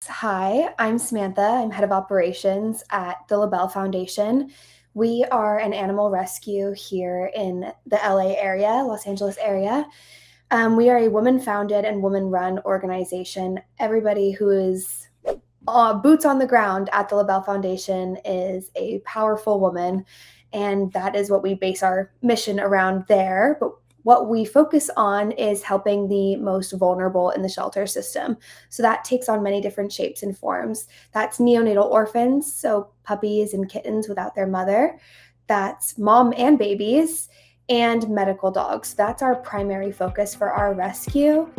Hi, I'm Samantha. I'm head of operations at the Labelle Foundation. We are an animal rescue here in the LA area, Los Angeles area. We are a woman founded and woman run organization. Everybody who is boots on the ground at the Labelle Foundation is a powerful woman, and that is what we base our mission around there. But what we focus on is helping the most vulnerable in the shelter system. So that takes on many different shapes and forms. That's neonatal orphans, so puppies and kittens without their mother. That's mom and babies, and medical dogs. That's our primary focus for our rescue.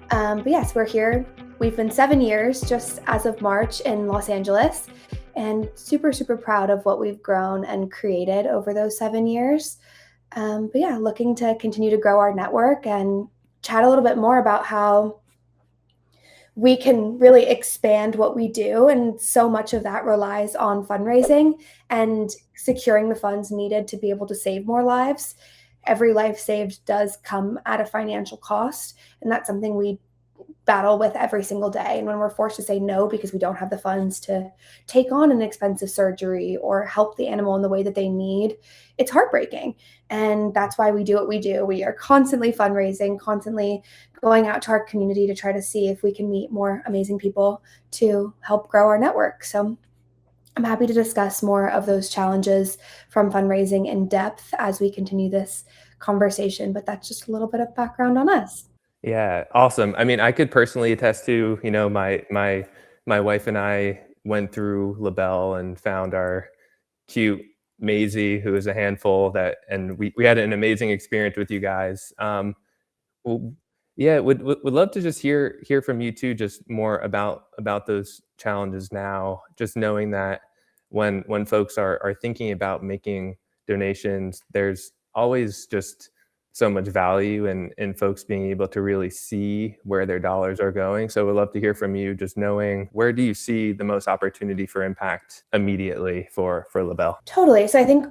But yes, we're here. We've been 7 years just as of March in Los Angeles, and super, super proud of what we've grown and created over those 7 years. But yeah, looking to continue to grow our network and chat a little bit more about how we can really expand what we do. And so much of that relies on fundraising and securing the funds needed to be able to save more lives. Every life saved does come at a financial cost, and that's something we battle with every single day. And when we're forced to say no because we don't have the funds to take on an expensive surgery or help the animal in the way that they need, it's heartbreaking. And that's why we do what we do. We are constantly fundraising, constantly going out to our community to try to see if we can meet more amazing people to help grow our network. So I'm happy to discuss more of those challenges from fundraising in depth as we continue this conversation, but that's just a little bit of background on us. Yeah, awesome. I mean, I could personally attest to, my wife and I went through Labelle and found our cute Maisie, who is a handful and we had an amazing experience with you guys. Well, yeah, would love to just hear from you too, just more about those challenges now, just knowing that when folks are thinking about making donations, there's always just so much value in folks being able to really see where their dollars are going. So we'd love to hear from you, just knowing where do you see the most opportunity for impact immediately for Labelle? Totally. So I think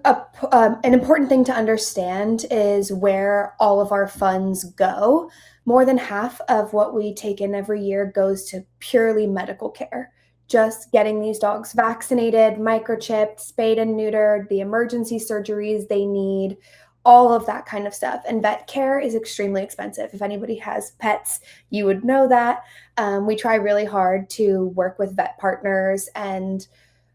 an important thing to understand is where all of our funds go. More than half of what we take in every year goes to purely medical care. Just getting these dogs vaccinated, microchipped, spayed and neutered, the emergency surgeries they need, all of that kind of stuff. And vet care is extremely expensive. If anybody has pets, you would know that. We try really hard to work with vet partners and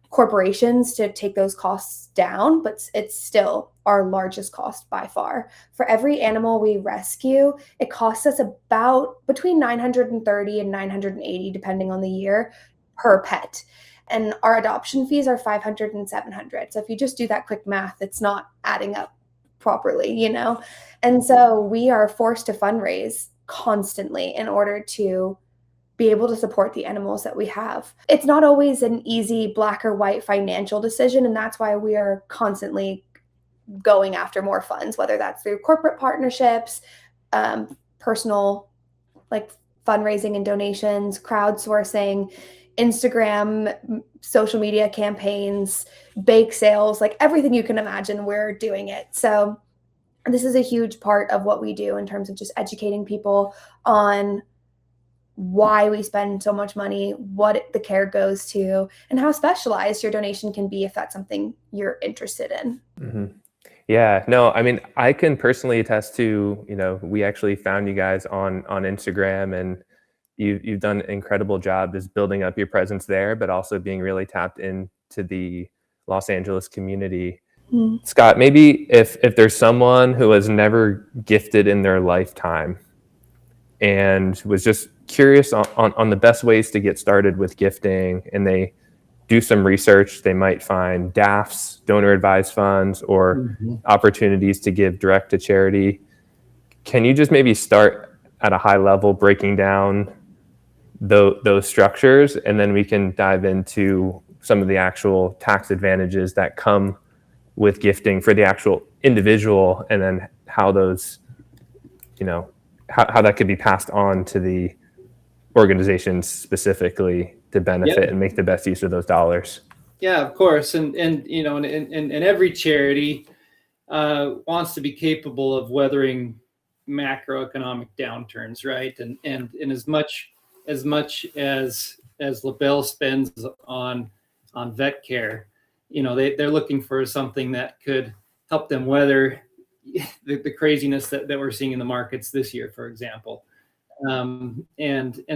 corporations to take those costs down, but it's still our largest cost by far. For every animal we rescue, it costs us about between 930 and 980, depending on the year, per pet. And our adoption fees are 500 and 700. So if you just do that quick math, it's not adding up properly. And so we are forced to fundraise constantly in order to be able to support the animals that we have. It's not always an easy black or white financial decision, and that's why we are constantly going after more funds, whether that's through corporate partnerships, personal like fundraising and donations, crowdsourcing, Instagram, social media campaigns, bake sales, like everything you can imagine, we're doing it. So this is a huge part of what we do in terms of just educating people on why we spend so much money, what the care goes to, and how specialized your donation can be if that's something you're interested in. Mm-hmm. Yeah, no, I mean, I can personally attest to, we actually found you guys on Instagram, and you've done an incredible job just building up your presence there, but also being really tapped into the Los Angeles community. Mm. Scott, maybe if there's someone who has never gifted in their lifetime and was just curious on the best ways to get started with gifting, and they do some research, they might find DAFs, donor advised funds, or opportunities to give direct to charity. Can you just maybe start at a high level breaking down those structures, and then we can dive into some of the actual tax advantages that come with gifting for the actual individual, and then how those, how that could be passed on to the organizations specifically to benefit and make the best use of those dollars. Yeah, of course. And every charity wants to be capable of weathering macroeconomic downturns, right? And as Labelle spends on vet care, they're looking for something that could help them weather the craziness that we're seeing in the markets this year, for example. And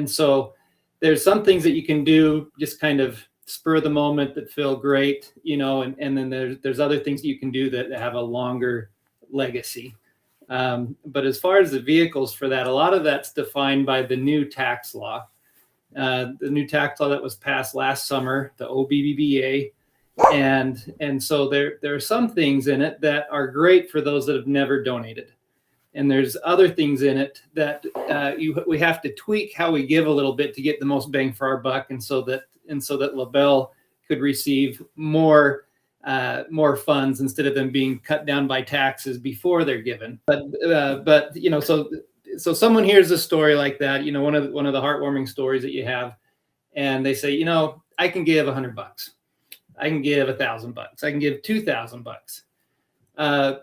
so there's some things that you can do just kind of spur of the moment that feel great, and then there's other things that you can do that have a longer legacy. But as far as the vehicles for that, a lot of that's defined by the new tax law. The new tax law that was passed last summer, the OBBBA, and so there are some things in it that are great for those that have never donated, and there's other things in it that we have to tweak how we give a little bit to get the most bang for our buck, and so that Labelle could receive more funds instead of them being cut down by taxes before they're given. But so someone hears a story like that, one of the heartwarming stories that you have, and they say, I can give $100, I can give $1,000, I can give $2,000.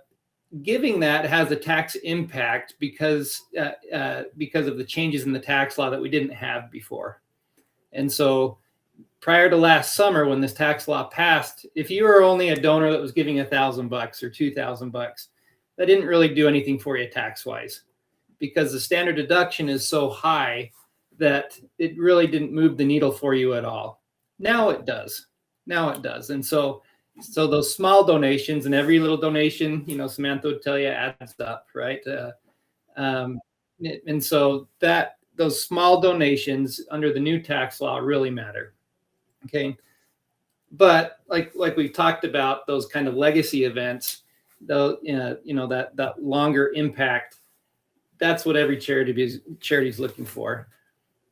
Giving that has a tax impact because of the changes in the tax law that we didn't have before. And so prior to last summer, when this tax law passed, if you were only a donor that was giving $1,000 or $2,000, that didn't really do anything for you tax-wise, because the standard deduction is so high that it really didn't move the needle for you at all. Now it does. And so those small donations, and every little donation, Samantha would tell you, adds up, right? And so those small donations under the new tax law really matter. Okay. But like we've talked about, those kind of legacy events, though, that longer impact, that's what every charity is looking for.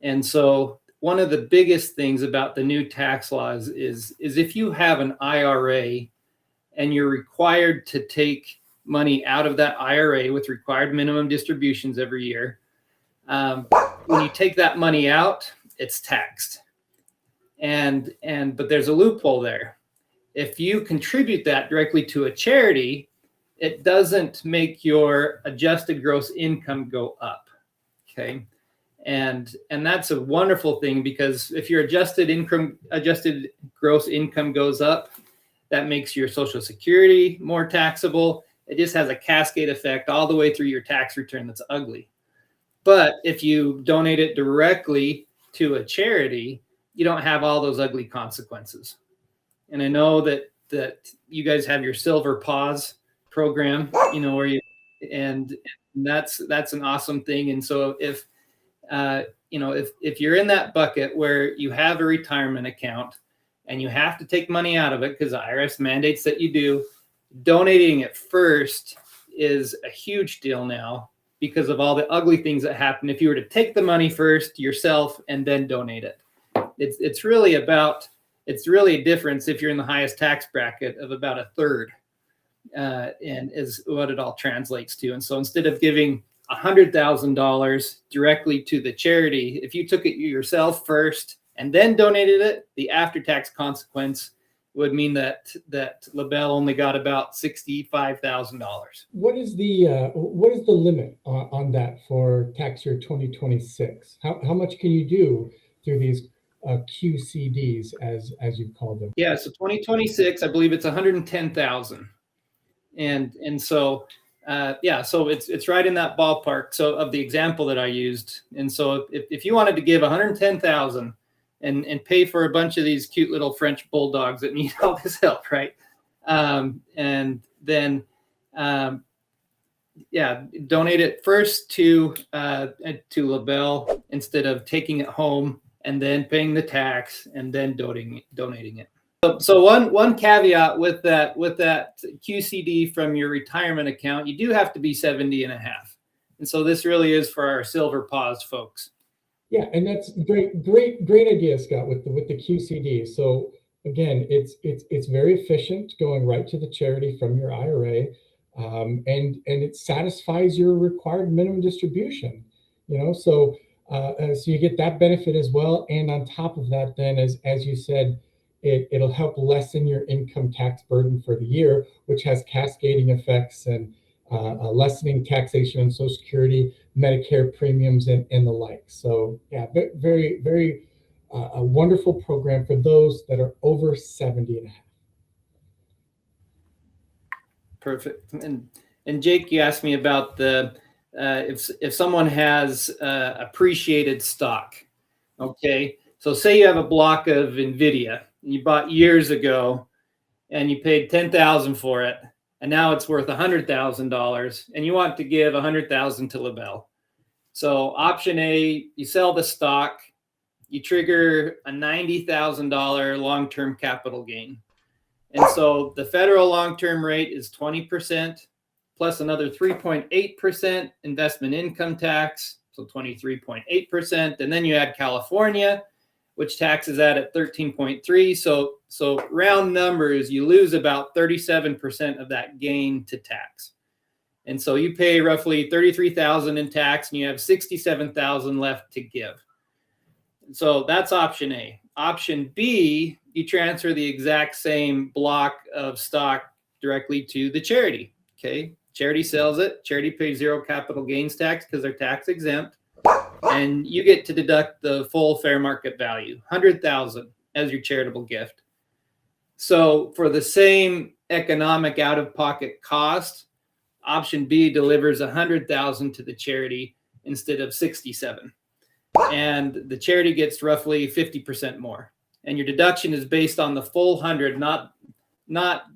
And so one of the biggest things about the new tax laws is if you have an IRA and you're required to take money out of that IRA with required minimum distributions every year, when you take that money out, it's taxed. But there's a loophole there. If you contribute that directly to a charity, it doesn't make your adjusted gross income go up. Okay. And that's a wonderful thing, because if your adjusted gross income goes up, that makes your Social Security more taxable. It just has a cascade effect all the way through your tax return that's ugly. But if you donate it directly to a charity, you don't have all those ugly consequences. And I know that you guys have your Silver Paws program, where and that's an awesome thing. And so if you're in that bucket where you have a retirement account and you have to take money out of it because the IRS mandates that you do, donating it first is a huge deal now, because of all the ugly things that happen if you were to take the money first yourself and then donate it. It's really a difference if you're in the highest tax bracket of about a third, and is what it all translates to. And so instead of giving $100,000 directly to the charity, if you took it yourself first and then donated it, the after-tax consequence would mean that Labelle only got about $65,000. What is the limit on that for tax year 2026? How much can you do through these QCDs, as you call them? Yeah, so 2026, I believe it's 110,000, and so so it's right in that ballpark. So of the example that I used, and so if you wanted to give 110,000 and pay for a bunch of these cute little French bulldogs that need all this help, right? And then donate it first to Labelle instead of taking it home and then paying the tax and then donating it. So one caveat with that QCD from your retirement account, you do have to be 70 and a half. And so this really is for our Silver Paws folks. Yeah, and that's great idea, Scott, with the QCD. So again, it's very efficient, going right to the charity from your IRA, and it satisfies your required minimum distribution. So you get that benefit as well, and on top of that, then as you said, it'll help lessen your income tax burden for the year, which has cascading effects and lessening taxation on Social Security, Medicare premiums, and the like. So yeah, very, very a wonderful program for those that are over 70 and a half. Perfect. And Jake, you asked me about the if someone has appreciated stock. Okay, so say you have a block of NVIDIA you bought years ago, and you paid $10,000 for it, and now it's worth $100,000, and you want to give $100,000 to Labelle. So option A, you sell the stock, you trigger a $90,000 long-term capital gain. And so the federal long-term rate is 20% plus another 3.8% investment income tax, so 23.8%. And then you add California, which taxes that at 13.3. So round numbers, you lose about 37% of that gain to tax. And so you pay roughly $33,000 in tax, and you have $67,000 left to give. So that's option A. Option B, you transfer the exact same block of stock directly to the charity. Okay, charity sells it. Charity pays zero capital gains tax because they're tax exempt, and you get to deduct the full fair market value, $100,000, as your charitable gift. So for the same economic out-of-pocket cost, option B delivers $100,000 to the charity instead of $67,000. And the charity gets roughly 50% more. And your deduction is based on the full 100, not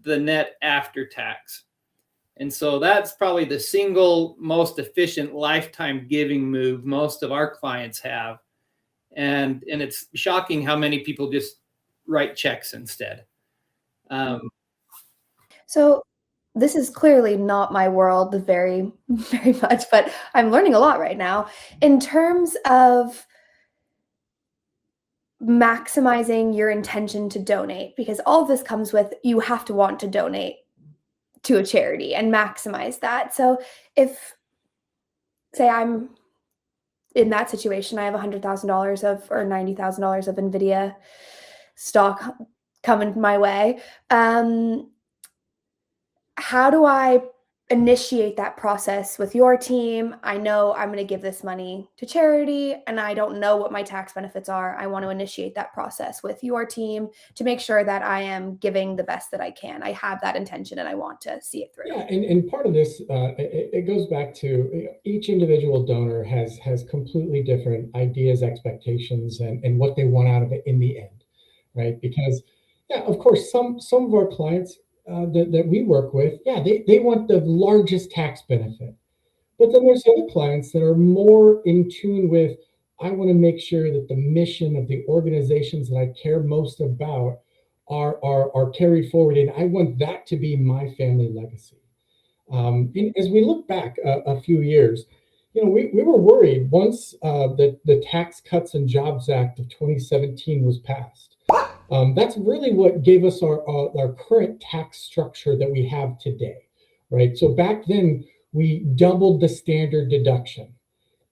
the net after tax. And so that's probably the single most efficient lifetime giving move most of our clients have. And it's shocking how many people just write checks instead. So this is clearly not my world very, very much, but I'm learning a lot right now in terms of maximizing your intention to donate, because all of this comes with you have to want to donate to a charity and maximize that. So if, say, I'm in that situation, I have $100,000 of or $90,000 of NVIDIA stock coming my way. How do I initiate that process with your team? I know I'm going to give this money to charity, and I don't know what my tax benefits are. I want to initiate that process with your team to make sure that I am giving the best that I can. I have that intention, and I want to see it through. Yeah, and part of this, it goes back to each individual donor has completely different ideas, expectations, and what they want out of it in the end, right? Because, yeah, of course, some of our clients that we work with, yeah, they want the largest tax benefit. But then there's other clients that are more in tune with, I want to make sure that the mission of the organizations that I care most about are carried forward, and I want that to be my family legacy. And as we look back a few years, we were worried once the Tax Cuts and Jobs Act of 2017 was passed. That's really what gave us our current tax structure that we have today, right? So back then, we doubled the standard deduction.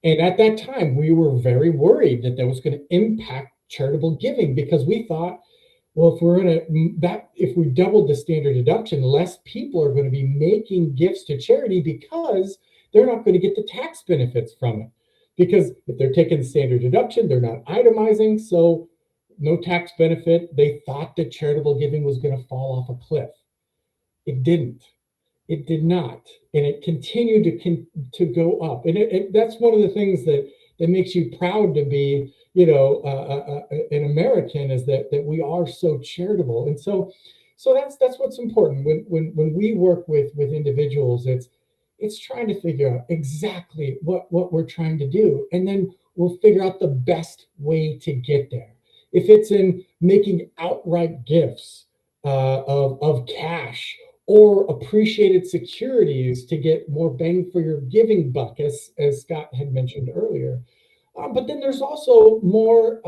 And at that time, we were very worried that was going to impact charitable giving, because we thought, well, if we doubled the standard deduction, less people are going to be making gifts to charity because they're not going to get the tax benefits from it. Because if they're taking the standard deduction, they're not itemizing, so no tax benefit. They thought that charitable giving was going to fall off a cliff. It didn't. It did not, and it continued to go up. And that's one of the things that makes you proud to be, an American, is that we are so charitable. And so that's what's important when we work with individuals. It's trying to figure out exactly what we're trying to do, and then we'll figure out the best way to get there. If it's in making outright gifts of cash, or appreciated securities to get more bang for your giving buck, as Scott had mentioned earlier. But then there's also more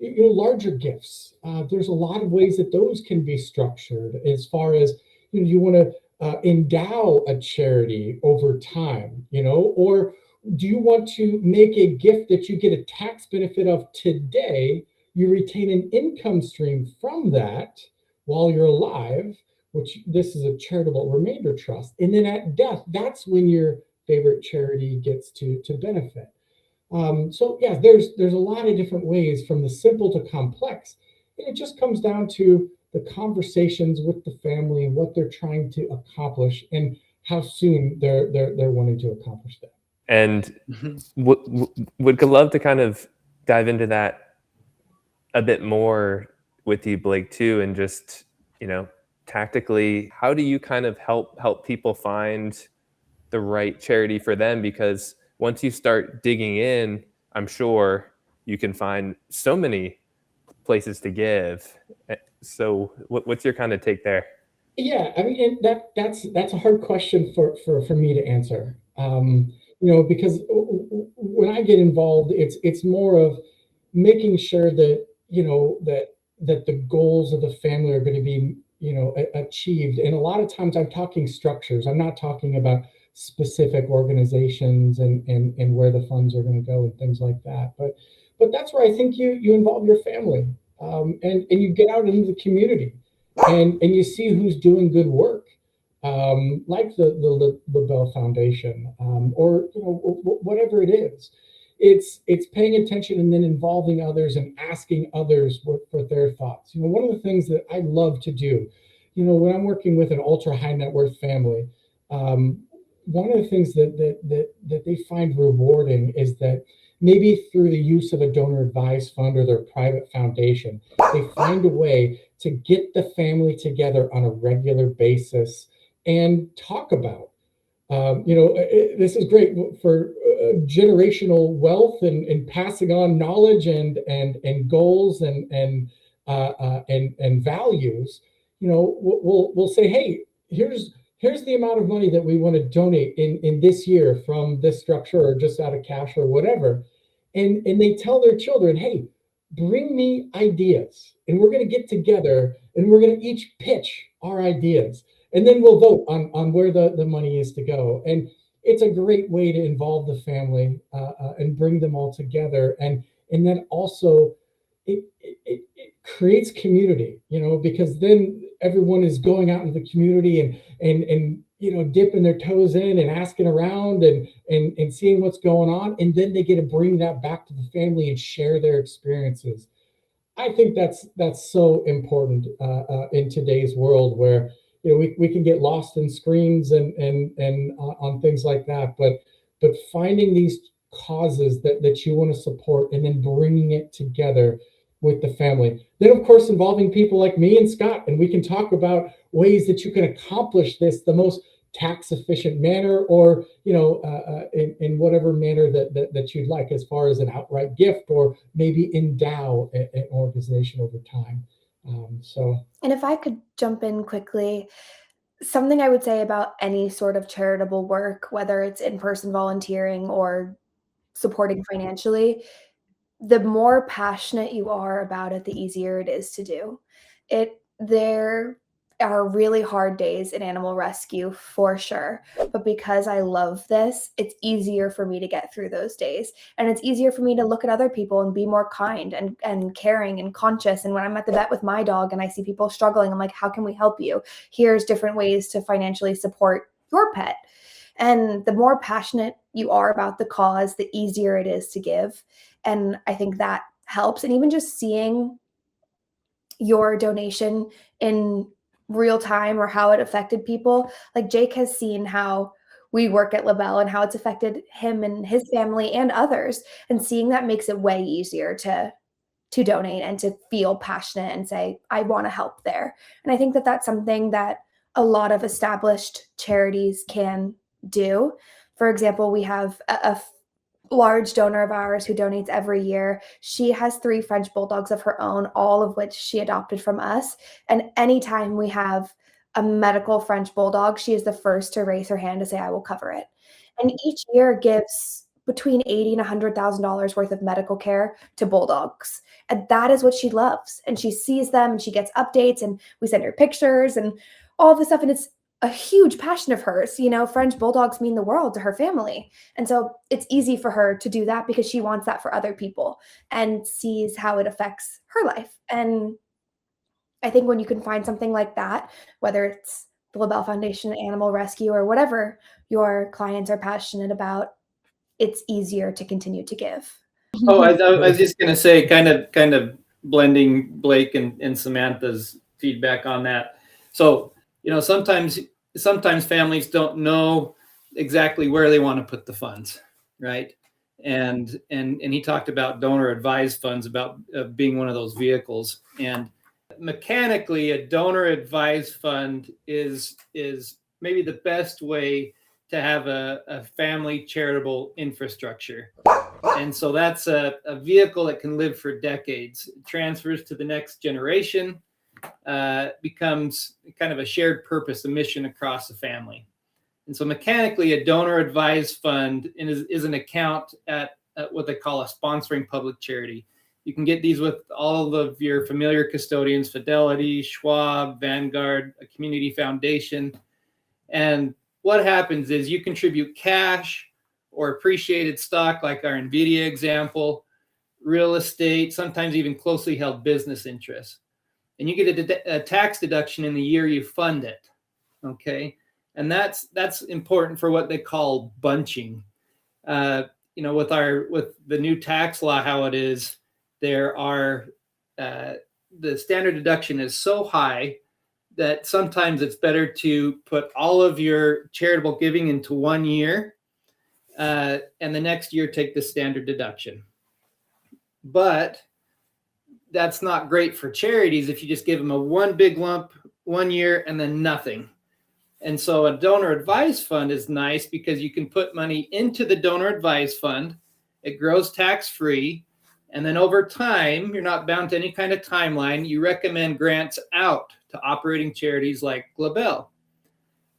larger gifts. There's a lot of ways that those can be structured, as far as you want to endow a charity over time, or do you want to make a gift that you get a tax benefit of today? You retain an income stream from that while you're alive, which this is a charitable remainder trust. And then at death, that's when your favorite charity gets to benefit. So yeah, there's a lot of different ways from the simple to complex. And it just comes down to the conversations with the family and what they're trying to accomplish and how soon they're wanting to accomplish that. And would love to kind of dive into that a bit more with you, Blake, too, and just, tactically, how do you kind of help people find the right charity for them? Because once you start digging in, I'm sure you can find so many places to give. So what's your kind of take there? Yeah, I mean, that's a hard question for me to answer. Because when I get involved, it's more of making sure that that the goals of the family are going to be achieved. And a lot of times, I'm talking structures. I'm not talking about specific organizations and where the funds are going to go and things like that. But that's where I think you involve your family, and you get out into the community and you see who's doing good work, like the Labelle Foundation, or whatever it is. It's paying attention and then involving others and asking others for their thoughts. One of the things that I love to do, when I'm working with an ultra high net worth family, one of the things that they find rewarding is that maybe through the use of a donor advised fund or their private foundation, they find a way to get the family together on a regular basis and talk about. This is great for generational wealth and passing on knowledge and goals and values. We'll say, hey, here's the amount of money that we want to donate in this year from this structure, or just out of cash or whatever. And they tell their children, hey, bring me ideas, and we're going to get together and we're going to each pitch our ideas, and then we'll vote on where the money is to go. And it's a great way to involve the family and bring them all together. And then also it creates community, because then everyone is going out into the community and dipping their toes in and asking around and seeing what's going on. And then they get to bring that back to the family and share their experiences. I think that's so important in today's world, where we can get lost in screens and on things like that, but finding these causes that you want to support and then bringing it together with the family. Then, of course, involving people like me and Scott, and we can talk about ways that you can accomplish this the most tax efficient manner, or in whatever manner that you'd like, as far as an outright gift, or maybe endow an organization over time. And if I could jump in quickly, something I would say about any sort of charitable work, whether it's in-person volunteering or supporting financially, the more passionate you are about it, the easier it is to do. There are really hard days in animal rescue for sure, but because I love this, it's easier for me to get through those days. And it's easier for me to look at other people and be more kind and caring and conscious. And when I'm at the vet with my dog and I see people struggling, I'm like, how can we help you? Here's different ways to financially support your pet. And the more passionate you are about the cause, the easier it is to give. And I think that helps. And even just seeing your donation in real time, or how it affected people. Like Jake has seen how we work at Labelle and how it's affected him and his family and others. And seeing that makes it way easier to donate and to feel passionate and say, I want to help there. And I think that that's something that a lot of established charities can do. For example, we have a large donor of ours who donates every year. She has 3 French bulldogs of her own, all of which she adopted from us. And anytime we have a medical French bulldog, she is the first to raise her hand to say, I will cover it. And each year gives between $80,000 and $100,000 worth of medical care to bulldogs. And that is what she loves. And she sees them and she gets updates, and we send her pictures and all this stuff. And it's a huge passion of hers. French bulldogs mean the world to her family. And so it's easy for her to do that because she wants that for other people and sees how it affects her life. And I think when you can find something like that, whether it's the Labelle Foundation, Animal Rescue, or whatever your clients are passionate about, it's easier to continue to give. Oh, I was just going to say, kind of blending Blake and Samantha's feedback on that. So, sometimes families don't know exactly where they want to put the funds, right? And he talked about donor advised funds, about being one of those vehicles. And mechanically, a donor advised fund is maybe the best way to have a family charitable infrastructure. And so that's a vehicle that can live for decades. It transfers to the next generation, becomes kind of a shared purpose, a mission across the family. And so mechanically, a donor advised fund is an account at what they call a sponsoring public charity. You can get these with all of your familiar custodians: Fidelity, Schwab, Vanguard, a community foundation. And what happens is you contribute cash or appreciated stock, like our NVIDIA example, real estate, sometimes even closely held business interests. And you get a tax deduction in the year you fund it, okay? And that's important for what they call bunching. With the new tax law, how it is, there are, the standard deduction is so high that sometimes it's better to put all of your charitable giving into 1 year, and the next year take the standard deduction. But that's not great for charities if you just give them a one big lump 1 year and then nothing. And so a donor advised fund is nice because you can put money into the donor advised fund. It grows tax free. And then over time, you're not bound to any kind of timeline. You recommend grants out to operating charities like Labelle.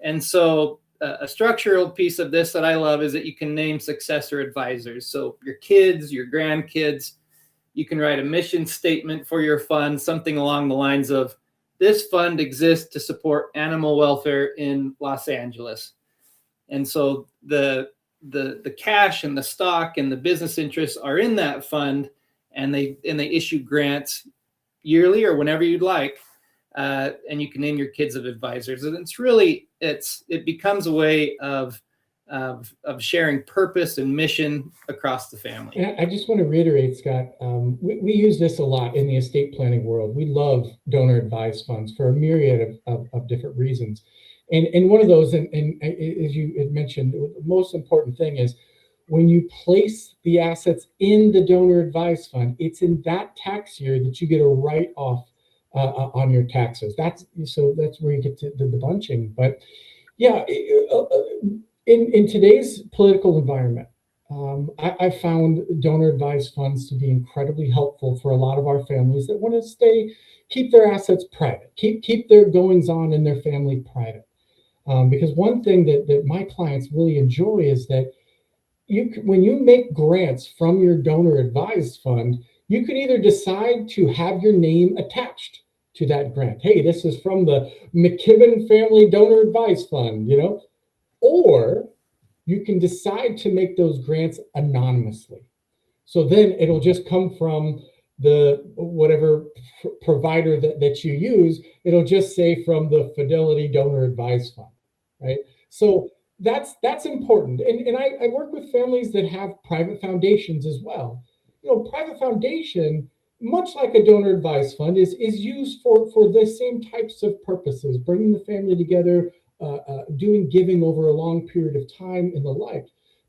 And so a structural piece of this that I love is that you can name successor advisors. So your kids, your grandkids, you can write a mission statement for your fund, something along the lines of, this fund exists to support animal welfare in Los Angeles. And so the cash and the stock and the business interests are in that fund, and they issue grants yearly or whenever you'd like, and you can name your kids as advisors. And it becomes a way of sharing purpose and mission across the family. And I just want to reiterate, Scott, we use this a lot in the estate planning world. We love donor advised funds for a myriad of different reasons. And one of those, and as you had mentioned, the most important thing is when you place the assets in the donor advised fund, it's in that tax year that you get a write-off on your taxes. That's where you get to the bunching. But yeah, in today's political environment, I found donor advised funds to be incredibly helpful for a lot of our families that want to keep their assets private, keep their goings on in their family private. Because one thing that my clients really enjoy is that when you make grants from your donor advised fund, you can either decide to have your name attached to that grant. Hey, this is from the McKibben Family Donor Advised Fund, or you can decide to make those grants anonymously. So then it'll just come from the whatever provider that you use. It'll just say from the Fidelity Donor Advised Fund, right? So that's important. And I work with families that have private foundations as well. Private foundation, much like a donor advised fund, is used for the same types of purposes, bringing the family together, doing giving over a long period of time and the like.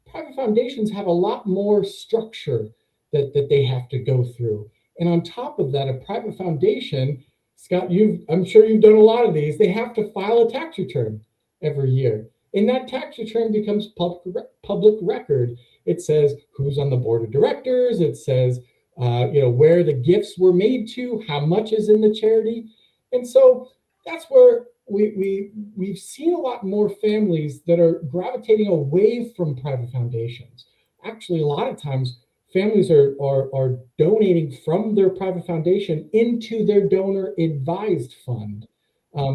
Private foundations have a lot more structure that they have to go through. And on top of that, a private foundation, Scott, I'm sure you've done a lot of these, they have to file a tax return every year. And that tax return becomes public record. It says who's on the board of directors. It says, where the gifts were made to, how much is in the charity. And so that's where we've seen a lot more families that are gravitating away from private foundations. Actually, a lot of times families are donating from their private foundation into their donor advised fund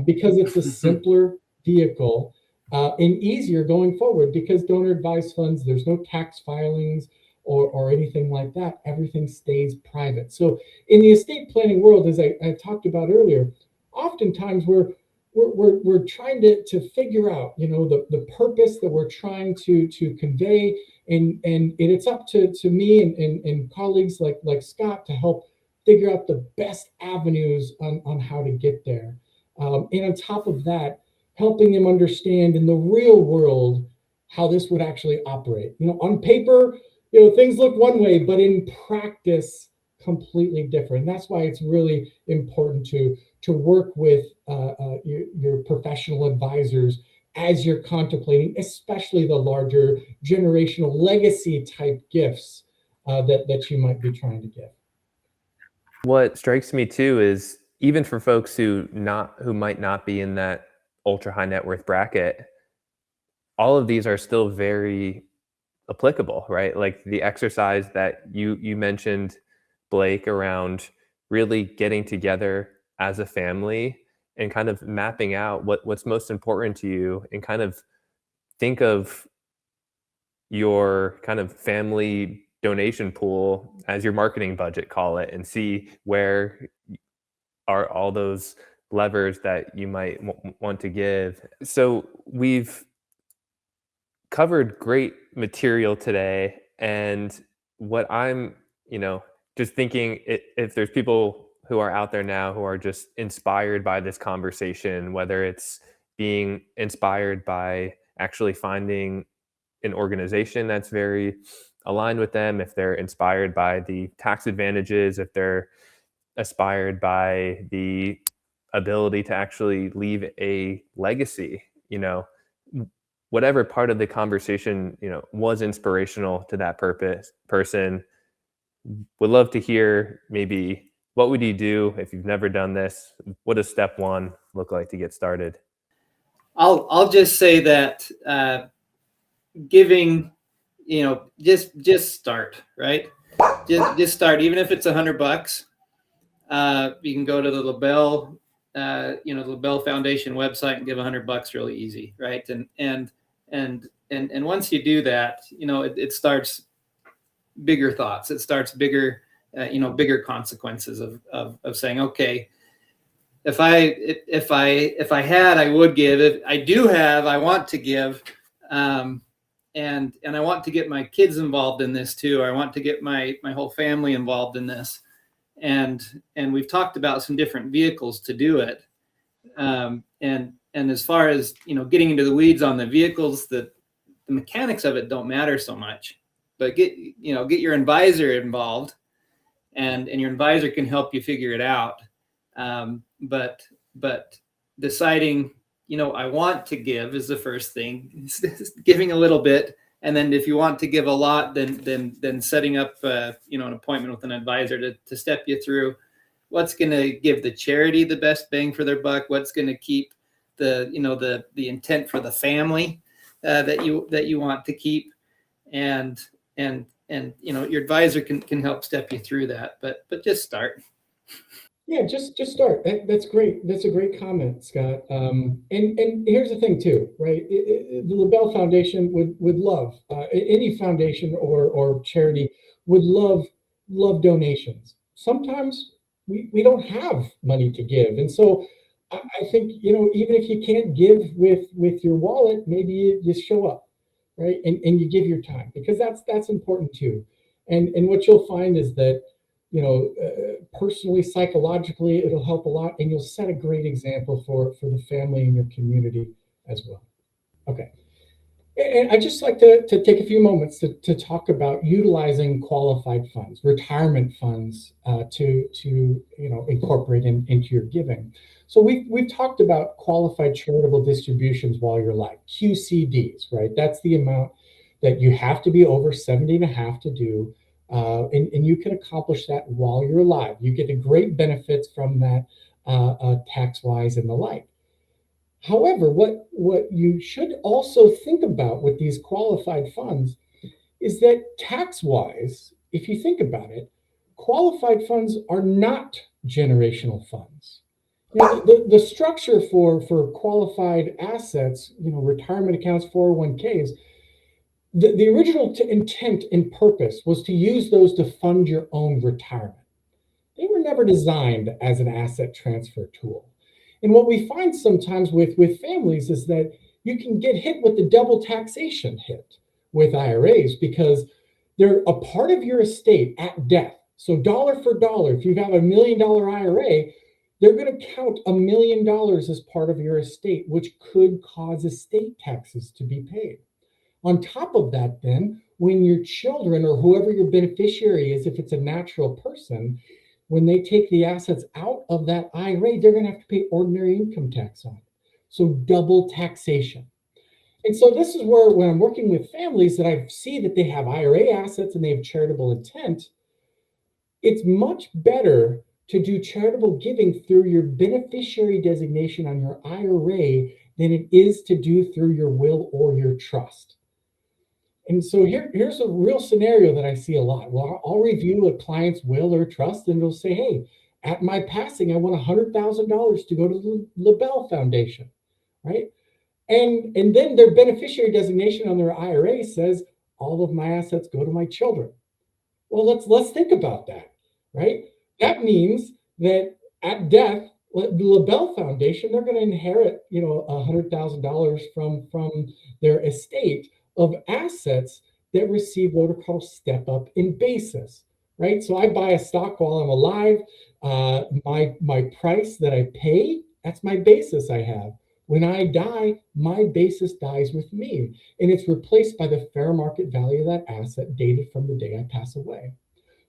because it's a simpler vehicle and easier going forward, because donor advised funds, there's no tax filings or anything like that. Everything stays private. So in the estate planning world, as I talked about earlier, oftentimes we're trying to figure out, the purpose that we're trying to convey, and it's up to me and colleagues like Scott to help figure out the best avenues on how to get there. And on top of that, helping them understand in the real world how this would actually operate. On paper, things look one way, but in practice, completely different. And that's why it's really important to work with your professional advisors as you're contemplating, especially the larger generational legacy type gifts that you might be trying to give. What strikes me too is even for folks who might not be in that ultra high net worth bracket, all of these are still very applicable, right? Like the exercise that you mentioned, Blake, around really getting together as a family and kind of mapping out what's most important to you, and kind of think of your kind of family donation pool as your marketing budget, call it, and see where are all those levers that you might want to give. So we've covered great material today, and what I'm, just thinking, if there's people who are out there now who are just inspired by this conversation, whether it's being inspired by actually finding an organization that's very aligned with them, if they're inspired by the tax advantages, if they're inspired by the ability to actually leave a legacy, whatever part of the conversation, was inspirational to that person, would love to hear maybe what would you do if you've never done this? What does step one look like to get started? I'll just say that giving, just start, right? Just start, even if it's $100. You can go to the Labelle, the Labelle Foundation website and give $100 really easy, right? And once you do that, it starts bigger thoughts. It starts bigger, bigger consequences of saying, okay, if I had, I would give. If I do have, I want to give, and I want to get my kids involved in this too. I want to get my whole family involved in this, and we've talked about some different vehicles to do it. And as far as getting into the weeds on the vehicles, the mechanics of it don't matter so much. But get your advisor involved, and your advisor can help you figure it out. But deciding, I want to give is the first thing. Giving a little bit, and then if you want to give a lot, then setting up an appointment with an advisor to step you through what's going to give the charity the best bang for their buck, what's going to keep the intent for the family that you want to keep, and your advisor can help step you through that, but just start. Yeah, just start. That's great. That's a great comment, Scott. And here's the thing too, right? The Labelle Foundation would love, any foundation or charity would love donations. Sometimes we don't have money to give, and so I think even if you can't give with your wallet, maybe you show up, right? And you give your time, because that's important too. And what you'll find is that, personally, psychologically, it'll help a lot, and you'll set a great example for the family and your community as well. Okay. And I'd just like to take a few moments to talk about utilizing qualified funds, retirement funds, to incorporate into your giving. So we've talked about qualified charitable distributions while you're alive, QCDs, right? That's the amount that you have to be over 70 and a half to do, and you can accomplish that while you're alive. You get the great benefits from that, tax-wise and the like. However, what you should also think about with these qualified funds is that tax-wise, if you think about it, qualified funds are not generational funds. The structure for qualified assets, retirement accounts, 401ks, the original intent and purpose was to use those to fund your own retirement. They were never designed as an asset transfer tool. And what we find sometimes with families is that you can get hit with the double taxation hit with IRAs because they're a part of your estate at death. So dollar for dollar, if you have $1 million IRA, they're going to count $1 million as part of your estate, which could cause estate taxes to be paid. On top of that, then, when your children or whoever your beneficiary is, if it's a natural person, when they take the assets out of that IRA, they're going to have to pay ordinary income tax on it. So double taxation. And so this is where, when I'm working with families that I see that they have IRA assets and they have charitable intent, it's much better to do charitable giving through your beneficiary designation on your IRA than it is to do through your will or your trust. And so here's a real scenario that I see a lot. Well, I'll review a client's will or trust, and it'll say, hey, at my passing, I want $100,000 to go to the Labelle Foundation, right? And then their beneficiary designation on their IRA says, all of my assets go to my children. Well, let's think about that, right? That means that at death, the Labelle Foundation, they're going to inherit, $100,000 from their estate of assets that receive what are called step up in basis, right? So I buy a stock while I'm alive. My price that I pay, that's my basis I have. When I die, my basis dies with me, and it's replaced by the fair market value of that asset dated from the day I pass away.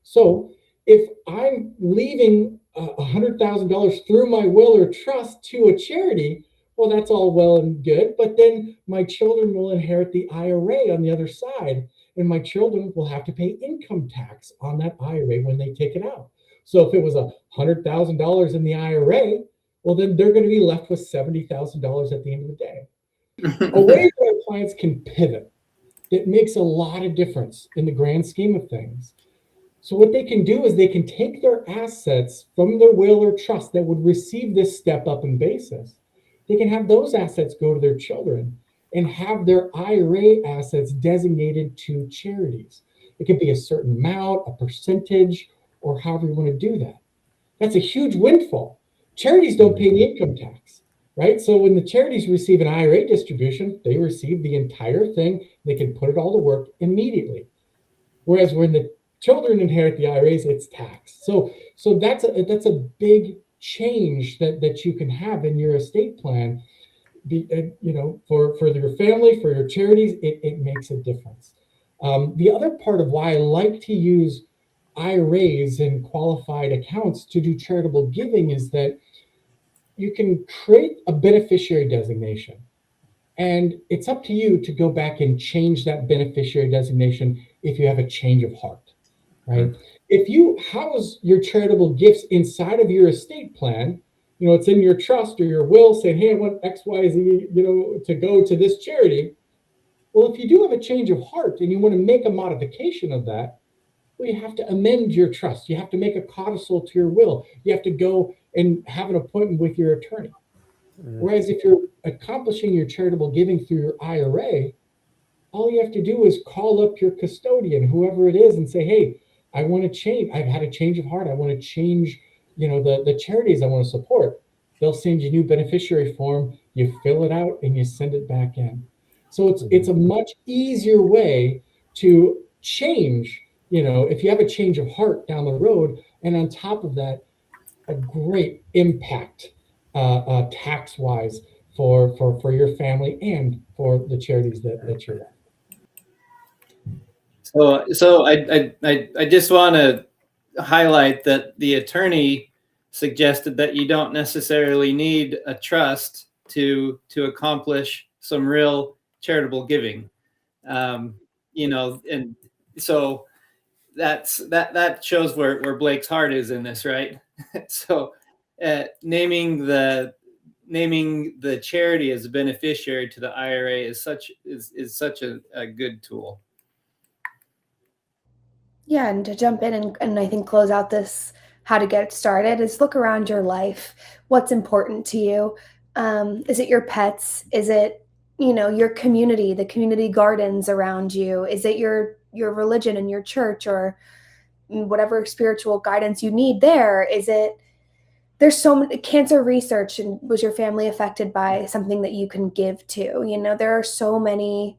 So if I'm leaving $100,000 through my will or trust to a charity, well, that's all well and good, but then my children will inherit the IRA on the other side, and my children will have to pay income tax on that IRA when they take it out. So if it was $100,000 in the IRA, well, then they're going to be left with $70,000 at the end of the day. A way that our clients can pivot that makes a lot of difference in the grand scheme of things. So what they can do is they can take their assets from their will or trust that would receive this step up in basis. They can have those assets go to their children and have their IRA assets designated to charities. It could be a certain amount, a percentage, or however you want to do that. That's a huge windfall. Charities don't pay the income tax, right? So when the charities receive an IRA distribution, they receive the entire thing. They can put it all to work immediately. Whereas when the children inherit the IRAs, it's taxed. So that's a big change that you can have in your estate plan. For your family, for your charities, it makes a difference. The other part of why I like to use IRAs and qualified accounts to do charitable giving is that you can create a beneficiary designation, and it's up to you to go back and change that beneficiary designation if you have a change of heart, right? If you house your charitable gifts inside of your estate plan, it's in your trust or your will saying, hey, I want X, Y, Z, to go to this charity. Well, if you do have a change of heart and you want to make a modification of that, well, you have to amend your trust. You have to make a codicil to your will. You have to go and have an appointment with your attorney. Whereas if you're accomplishing your charitable giving through your IRA, all you have to do is call up your custodian, whoever it is, and say, hey, I want to change. I've had a change of heart. I want to change, the charities I want to support. They'll send you a new beneficiary form. You fill it out and you send it back in. So it's a much easier way to change, if you have a change of heart down the road, and on top of that, a great impact tax-wise for your family and for the charities that you're at. So I just want to highlight that the attorney suggested that you don't necessarily need a trust to accomplish some real charitable giving, and so that shows where Blake's heart is in this, right? So naming the charity as a beneficiary to the IRA is such a good tool. Yeah, and to jump in and I think close out this how to get started is look around your life. What's important to you? Is it your pets? Is it, your community, the community gardens around you? Is it your religion and your church or whatever spiritual guidance you need there? Is it there's so many cancer research, and was your family affected by something that you can give to? There are so many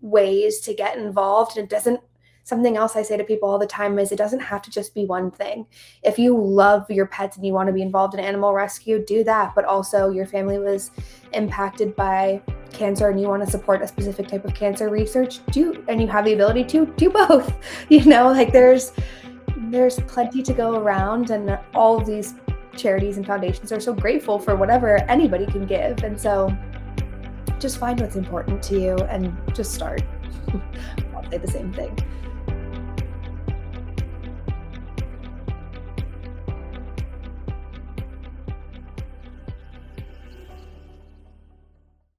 ways to get involved, and it doesn't something else I say to people all the time is it doesn't have to just be one thing. If you love your pets and you want to be involved in animal rescue, do that, but also your family was impacted by cancer and you want to support a specific type of cancer research, and you have the ability to do both. Like there's plenty to go around, and all of these charities and foundations are so grateful for whatever anybody can give. And so just find what's important to you and just start. I'll say the same thing.